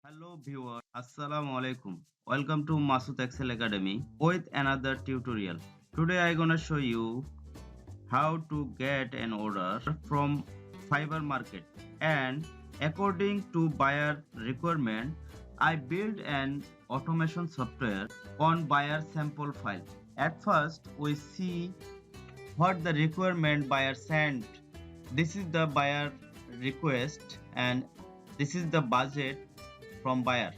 Hello viewers, Assalamu alaikum. Welcome to Masud Excel Academy with another tutorial. Today I gonna show you how to get an order from Fiverr market, and according to buyer requirement I built an automation software on buyer sample file. At first we see what the requirement buyer sent. This is the buyer request and this is the budget from buyer,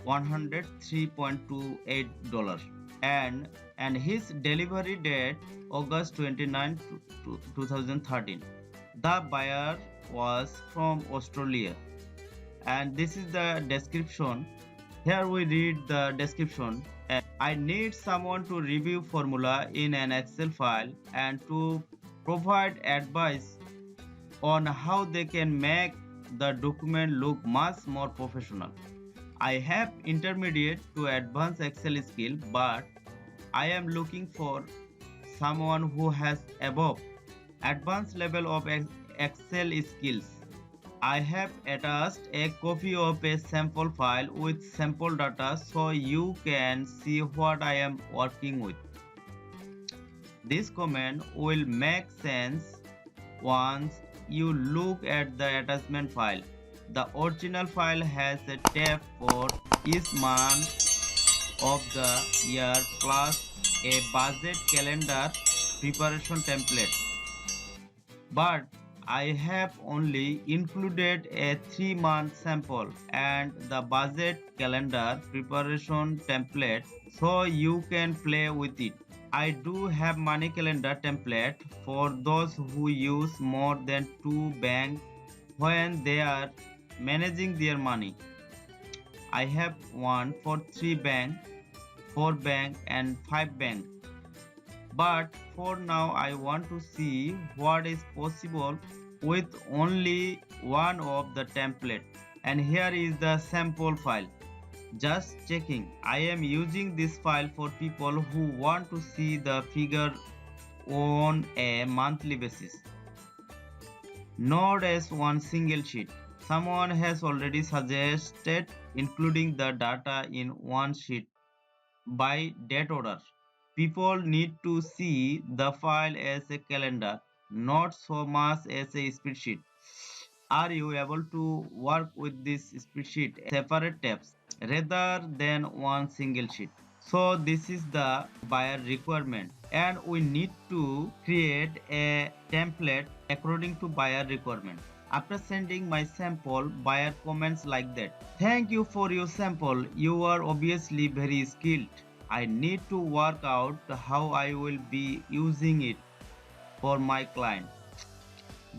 $103.28, and his delivery date August 29 2013. The buyer was from Australia, and this is the description. Here we read the description. I need someone to review formula in an Excel file and to provide advice on how they can make the document look much more professional. I have intermediate to advanced Excel skill, but I am looking for someone who has above advanced level of Excel skills. I have attached a copy of a sample file with sample data so you can see what I am working with. This comment will make sense once you look at the attachment file. The original file has a tab for each month of the year plus a budget calendar preparation template. But I have only included a 3-month sample and the budget calendar preparation template so you can play with it. I do have money calendar template for those who use more than 2 banks when they are managing their money. I have one for 3 banks, 4 banks and 5 banks. But for now I want to see what is possible with only one of the template, and here is the sample file. Just checking, I am using this file for people who want to see the figure on a monthly basis, not as one single sheet. Someone has already suggested including the data in one sheet by date order. People need to see the file as a calendar, not so much as a spreadsheet. Are you able to work with this spreadsheet separate tabs rather than one single sheet? So this is the buyer requirement, and we need to create a template according to buyer requirement. After sending my sample, buyer comments like that: "Thank you for your sample. You are obviously very skilled. I need to work out how I will be using it for my client.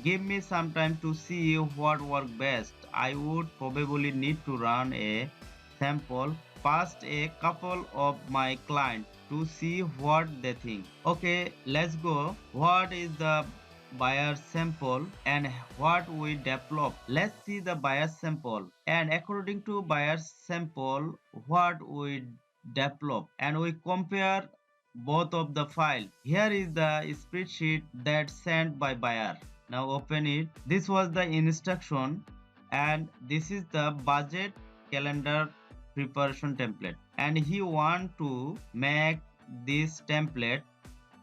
Give me some time to see what works best. I would probably need to run a sample past a couple of my clients to see what they think." Okay, let's go. What is the buyer sample and what we develop? Let's see the buyer sample, and according to buyer sample what we develop, and we compare both of the file. Here is the spreadsheet that's sent by buyer. Now open it. This was the instruction, and this is the budget calendar preparation template, and he want to make this template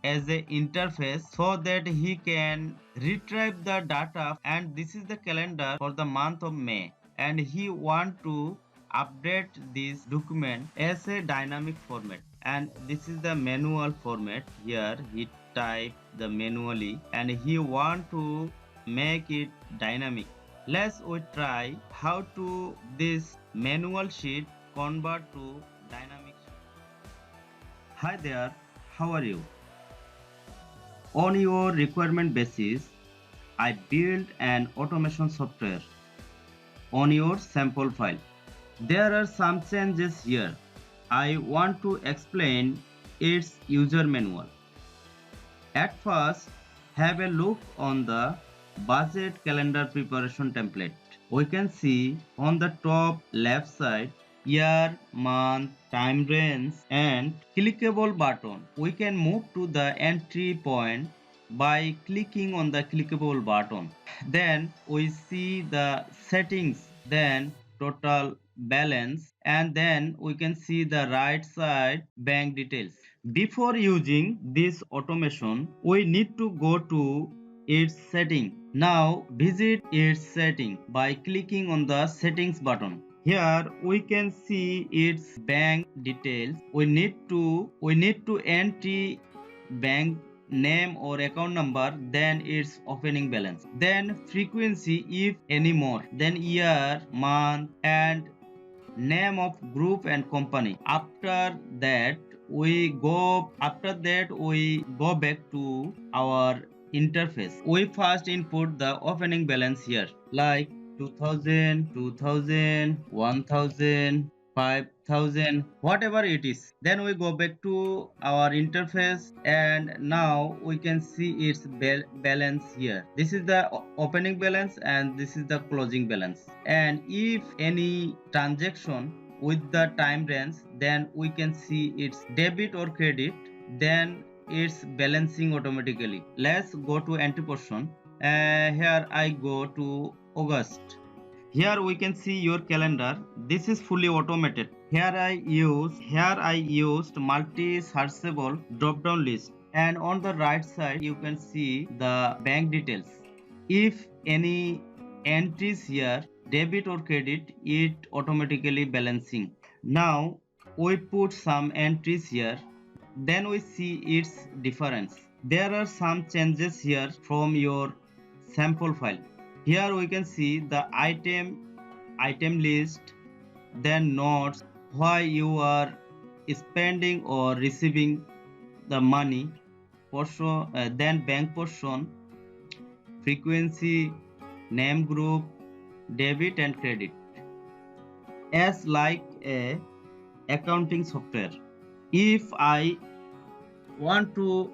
as a interface so that he can retrieve the data, and this is the calendar for the month of May, and he want to update this document as a dynamic format, and this is the manual format. Here he type the manually and he want to make it dynamic. Let's we try how to this manual sheet convert to dynamic sheet. Hi there, how are you? On your requirement basis, I built an automation software on your sample file. There are some changes here. I want to explain its user manual. At first, have a look on the budget calendar preparation template. We can see on the top left side year, month, time range and clickable button. We can move to the entry point by clicking on the clickable button. Then we see the settings, then total balance, and then we can see the right side bank details. Before using this automation, we need to go to its setting. Now visit its setting by clicking on the settings button. Here we can see its bank details. We need to enter bank name or account number, then its opening balance, then frequency if any more, then year, month, and name of group and company. After that we go back to our interface. We first input the opening balance here, like 2000, 2000, 1000, 5000, whatever it is. Then we go back to our interface, and now we can see its balance here. This is the opening balance and this is the closing balance. And if any transaction with the time range, then we can see its debit or credit, then it's balancing automatically. Let's go to entry portion. Here I go to August. Here we can see your calendar. This is fully automated. Here I used multi searchable drop down list, and on the right side you can see the bank details. If any entries here, debit or credit, it automatically balancing. Now we put some entries here, then we see its difference. There are some changes here from your sample file. Here we can see the item list, then notes, why you are spending or receiving the money portion, then bank portion, frequency, name group, debit and credit. As like a accounting software. If I want to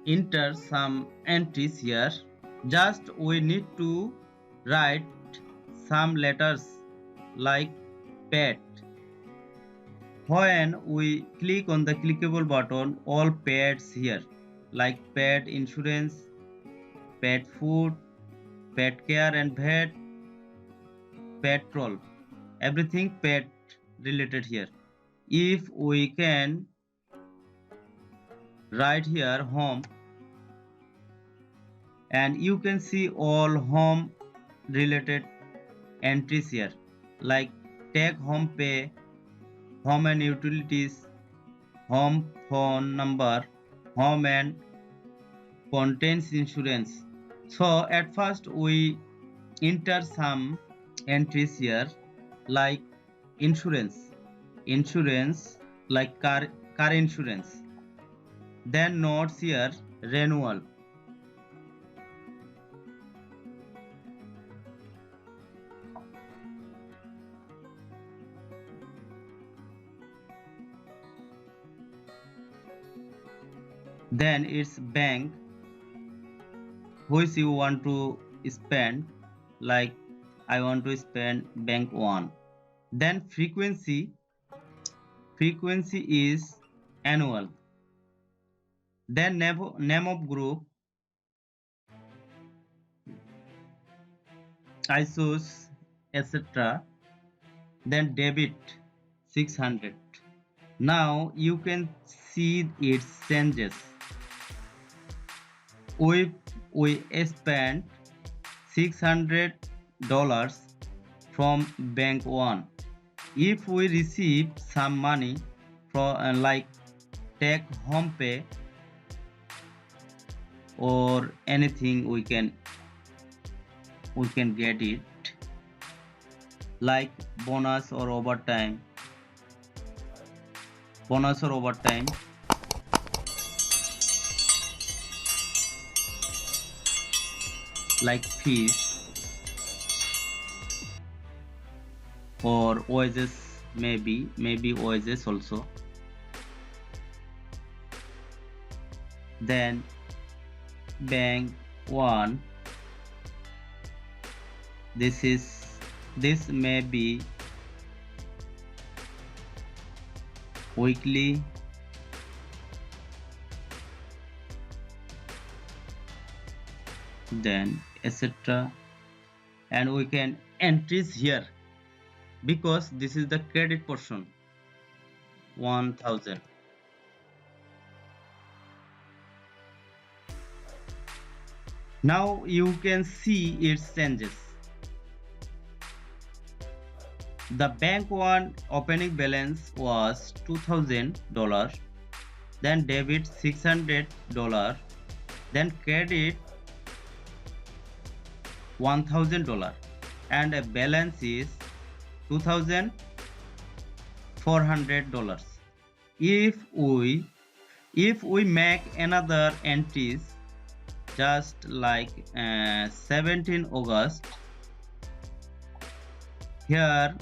enter some entries here, just we need to write some letters like pet. When we click on the clickable button, all pets here, like pet insurance, pet food, pet care and vet, petrol, everything pet related here. If we can write here home, and you can see all home related entries here, like take home pay, home and utilities, home phone number, home and contents insurance. So at first we enter some entries here, like insurance like car insurance, then notes here renewal. Then it's bank which you want to spend, like I want to spend bank 1. Then frequency is annual. Then name of group, I choose etc. Then debit 600. Now you can see its changes. We spent $600 from bank 1. If we receive some money from like take home pay or anything, we can get it, like bonus or overtime, like fees or wages, maybe wages also. Then bank 1, this may be weekly, then etc. And we can entries here because this is the credit portion 1000. Now you can see its changes. The bank one opening balance was $2000, then debit $600, then credit $1000, and a balance is $2400. If we make another entries just like 17 August, here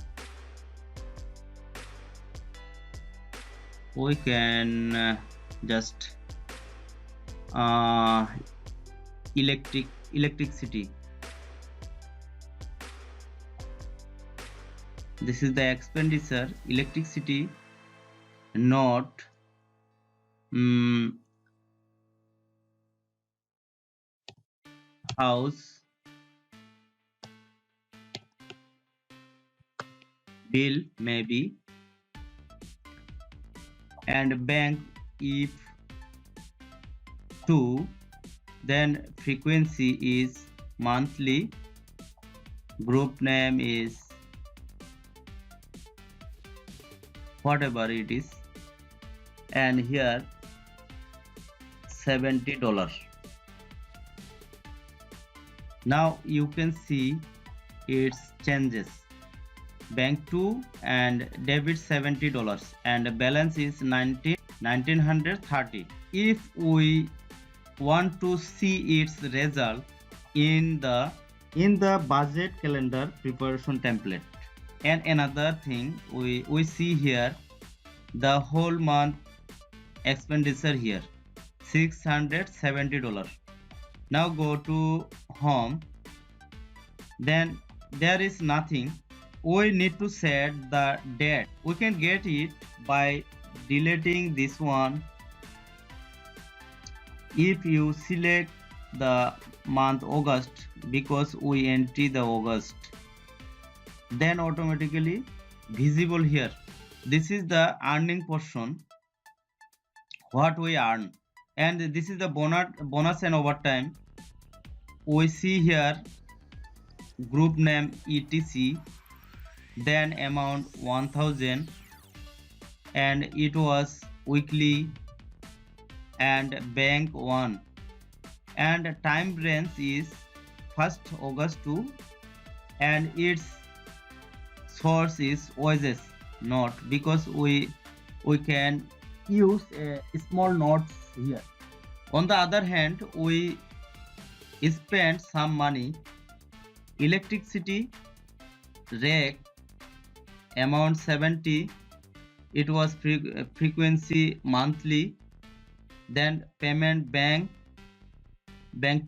we can just electricity. This is the expenditure electricity, not house bill maybe, and bank if 2, then frequency is monthly, group name is whatever it is, and here $70. Now you can see its changes. Bank 2 and debit $70 and balance is 1930. If we want to see its result in the budget calendar preparation template. And another thing, we see here the whole month expenditure here $670. Now go to home, then there is nothing. We need to set the date. We can get it by deleting this one. If you select the month August, because we enter the August, then automatically visible here. This is the earning portion, what we earn, and this is the bonus and overtime. We see here group name etc, then amount 1000, and it was weekly, and bank 1, and time range is 1st August 2, and its source is wages, not because we can use a small notes here. On the other hand, we spend some money. Electricity rate amount 70, it was frequency monthly, then payment bank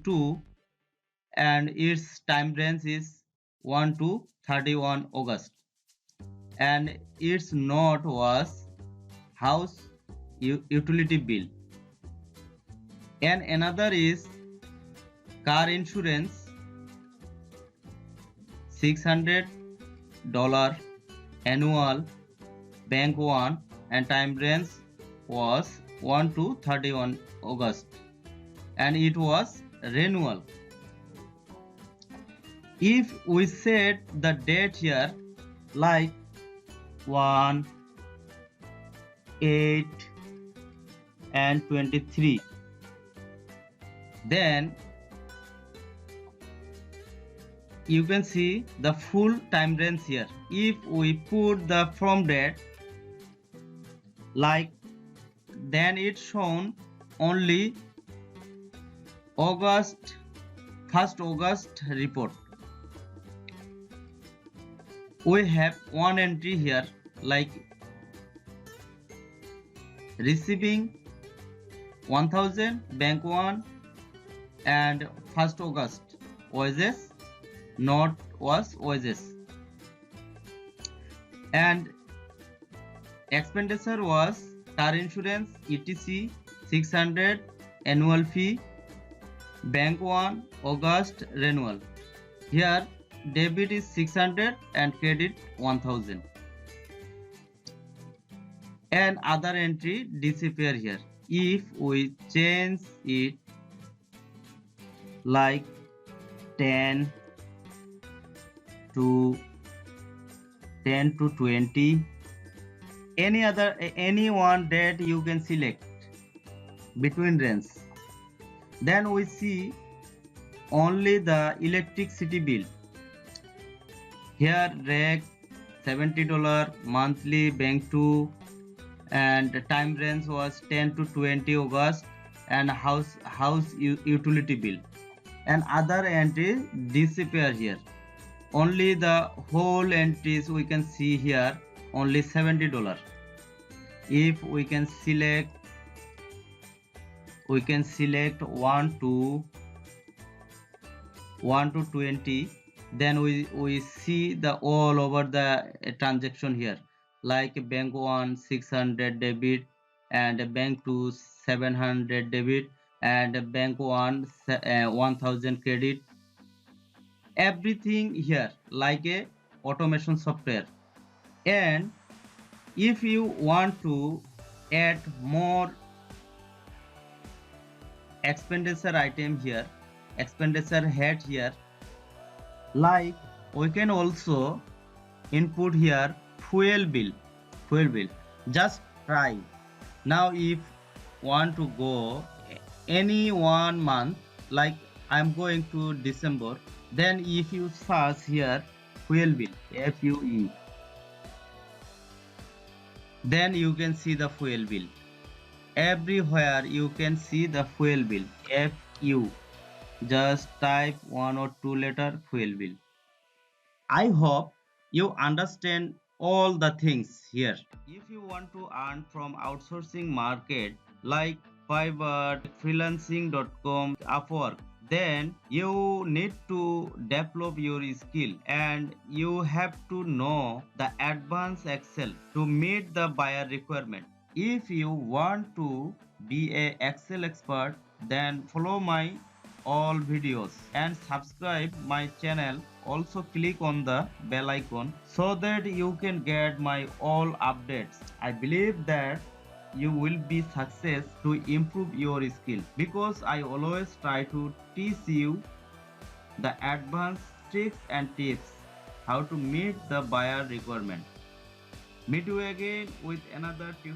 2, and its time range is 1 to 31 August, and its note was house utility bill. And another is car insurance $600 annual, bank 1, and time range was 1 to 31 August, and it was renewal. If we set the date here like 1, 8, and 23, then you can see the full time range here. If we put the from date like, then it's shown only August, 1st August report. We have one entry here like receiving 1000, bank 1, and 1st August wages, not was wages, and expenditure was car insurance etc 600 annual fee, bank 1 August renewal. Here debit is 600 and credit 1000, and other entry disappear here. If we change it like 10 to 20, any one date you can select between range. Then we see only the electricity bill here. Reg $70, monthly bank to, and time range was 10 to 20 August, and house utility bill, and other entries disappear here. Only the whole entries we can see here, only $70. If we can select 1 to 20, then we see the all over the transaction here, like bank 1 600 debit, and bank 2 700 debit, and bank 1 1000 credit. Everything here like a automation software. And if you want to add more expenditure item here, expenditure head here, like we can also input here fuel bill. Just try. Now if want to go any one month, like I'm going to December, then if you search here fuel bill, FUE, then you can see the fuel bill. Everywhere you can see the fuel bill, FU. Just type 1 or 2 letter fuel bill. I hope you understand all the things here. If you want to earn from outsourcing market like Fiverr, freelancing.com, Upwork, then you need to develop your skill, and you have to know the advanced Excel to meet the buyer requirement. If you want to be a Excel expert, then follow my all videos and subscribe my channel. Also click on the bell icon so that you can get my all updates. I believe that you will be success to improve your skill, because I always try to teach you the advanced tricks and tips how to meet the buyer requirement. Meet you again with another tip.